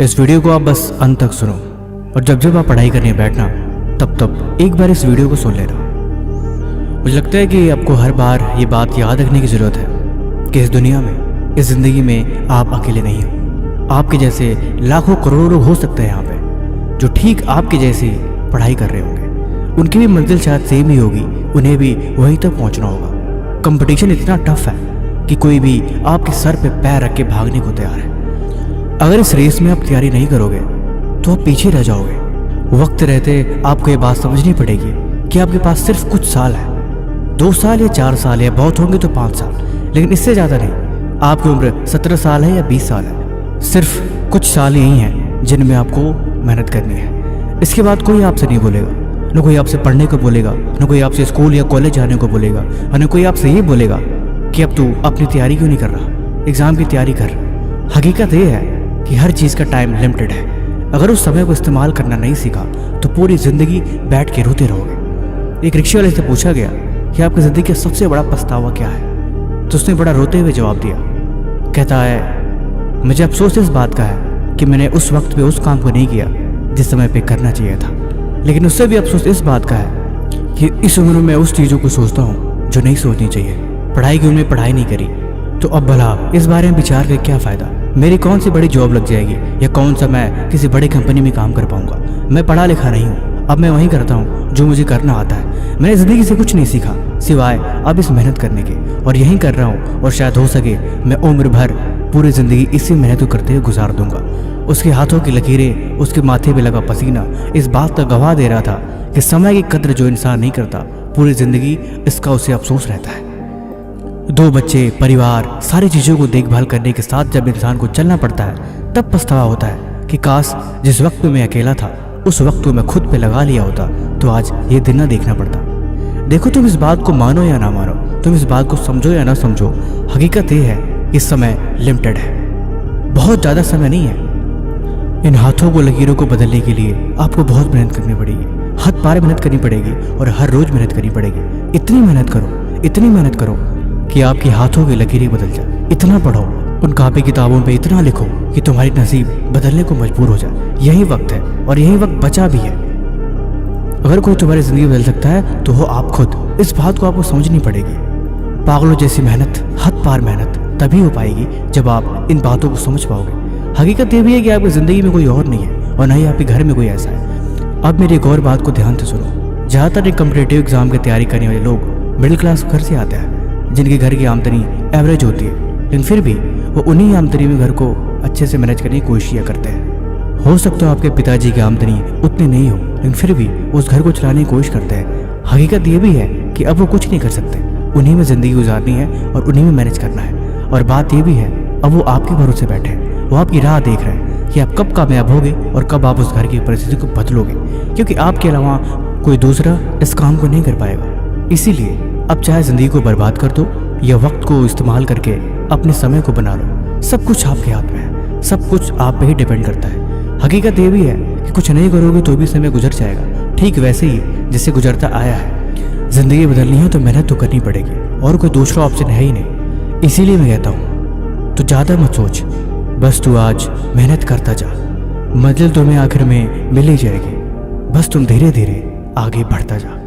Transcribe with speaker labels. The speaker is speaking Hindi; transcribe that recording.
Speaker 1: इस वीडियो को आप बस अंत तक सुनो और जब जब आप पढ़ाई करने बैठना तब एक बार इस वीडियो को सुन लेना। मुझे लगता है कि आपको हर बार ये बात याद रखने की ज़रूरत है कि इस दुनिया में, इस ज़िंदगी में आप अकेले नहीं हो। आपके जैसे लाखों करोड़ों लोग हो सकते हैं यहाँ पे जो ठीक आपके जैसे पढ़ाई कर रहे होंगे। उनकी भी मंजिल शायद सेम ही होगी, उन्हें भी वहीं तक पहुँचना होगा। कंपटीशन इतना टफ है कि कोई भी आपके सर पे पैर रख के भागने को तैयार है। अगर इस रेस में आप तैयारी नहीं करोगे तो आप पीछे रह जाओगे। वक्त रहते आपको ये बात समझनी पड़ेगी कि आपके पास सिर्फ कुछ साल है, 2 साल या 4 साल, या बहुत होंगे तो 5 साल, लेकिन इससे ज़्यादा नहीं। आपकी उम्र 17 साल है या 20 साल है, सिर्फ कुछ साल यही हैं जिनमें आपको मेहनत करनी है। इसके बाद कोई आपसे नहीं बोलेगा, न कोई आपसे पढ़ने को बोलेगा, न कोई आपसे स्कूल या कॉलेज जाने को बोलेगा, और न कोई आपसे ये बोलेगा कि अब तू अपनी तैयारी क्यों नहीं कर रहा, एग्ज़ाम की तैयारी कर। हकीकत ये है कि हर चीज़ का टाइम लिमिटेड है। अगर उस समय को इस्तेमाल करना नहीं सीखा तो पूरी ज़िंदगी बैठ के रोते रहोगे। एक रिक्शे वाले से पूछा गया कि आपकी ज़िंदगी का सबसे बड़ा पछतावा क्या है, तो उसने बड़ा रोते हुए जवाब दिया। कहता है, मुझे अफसोस इस बात का है कि मैंने उस वक्त पे उस काम को नहीं किया जिस समय पे करना चाहिए था, लेकिन उससे भी अफसोस इस बात का है कि इस उम्र में उस चीज़ों को सोचता हूँ जो नहीं सोचनी चाहिए। पढ़ाई की उम्र में पढ़ाई नहीं करी तो अब भला इस बारे में विचार कर क्या फ़ायदा। मेरी कौन सी बड़ी जॉब लग जाएगी या कौन सा मैं किसी बड़ी कंपनी में काम कर पाऊंगा। मैं पढ़ा लिखा नहीं हूँ, अब मैं वही करता हूँ जो मुझे करना आता है। मैंने ज़िंदगी से कुछ नहीं सीखा सिवाय अब इस मेहनत करने के, और यही कर रहा हूँ, और शायद हो सके मैं उम्र भर पूरी ज़िंदगी इसी मेहनत को करते हुए गुजार दूंगा। उसके हाथों की लकीरें, उसके माथे पे लगा पसीना इस बात का गवाह दे रहा था कि समय की कद्र जो इंसान नहीं करता पूरी ज़िंदगी इसका उसे अफसोस रहता है। 2 बच्चे, परिवार, सारी चीज़ों को देखभाल करने के साथ जब इंसान को चलना पड़ता है तब पछतावा होता है कि काश जिस वक्त में मैं अकेला था उस वक्त को मैं खुद पे लगा लिया होता तो आज ये दिन ना देखना पड़ता। देखो, तुम इस बात को मानो या ना मानो, तुम इस बात को समझो या ना समझो, हकीकत ये है इस समय लिमिटेड है, बहुत ज़्यादा समय नहीं है। इन हाथों को, लकीरों को बदलने के लिए आपको बहुत मेहनत करनी पड़ेगी, हद पार मेहनत करनी पड़ेगी और हर रोज़ मेहनत करनी पड़ेगी। इतनी मेहनत करो, इतनी मेहनत करो कि आपके हाथों की लकीरें बदल जाए। इतना पढ़ो, उन कापी किताबों पे इतना लिखो कि तुम्हारी नसीब बदलने को मजबूर हो जाए। यही वक्त है और यही वक्त बचा भी है। अगर कोई तुम्हारी ज़िंदगी बदल सकता है तो हो आप खुद। इस बात को आपको समझनी पड़ेगी। पागलों जैसी मेहनत, हद पार मेहनत तभी हो पाएगी जब आप इन बातों को समझ पाओगे। हकीकत ये भी है कि आपकी ज़िंदगी में कोई और नहीं है और ना ही आपके घर में कोई ऐसा है। अब मेरी एक और बात को ध्यान से सुनो। ज़्यादातर कॉम्पिटिटिव एग्जाम की तैयारी करने वाले लोग मिडिल क्लास घर से आते हैं, जिनके घर की आमदनी एवरेज होती है, लेकिन फिर भी वो उन्हीं आमदनी में घर को अच्छे से मैनेज करने की कोशिश करते हैं। हो सकता है आपके पिताजी की आमदनी उतनी नहीं हो, लेकिन फिर भी उस घर को चलाने की कोशिश करते हैं। हकीकत ये भी है कि अब वो कुछ नहीं कर सकते, उन्हीं में ज़िंदगी गुजारनी है और उन्हीं में मैनेज करना है। और बात ये भी है, अब वो आपके भरोसे बैठे हैं, वो आपकी राह देख रहे हैं कि आप कब कामयाब होगे और कब आप उस घर की परिस्थिति को बदलोगे, क्योंकि आपके अलावा कोई दूसरा इस काम को नहीं कर पाएगा। इसीलिए अब चाहे ज़िंदगी को बर्बाद कर दो या वक्त को इस्तेमाल करके अपने समय को बना लो, सब कुछ आपके हाथ में है, सब कुछ आप पे ही डिपेंड करता है। हकीकत ये भी है कि कुछ नहीं करोगे तो भी समय गुजर जाएगा, ठीक वैसे ही जिससे गुजरता आया है। ज़िंदगी बदलनी है तो मेहनत तो करनी पड़ेगी और कोई दूसरा ऑप्शन है ही नहीं। इसीलिए मैं कहता हूँ तो ज़्यादा मत सोच, बस तू आज मेहनत करता जा, मंजिल तुम्हें आखिर में मिल ही जाएगी। बस तुम धीरे धीरे आगे बढ़ता जा।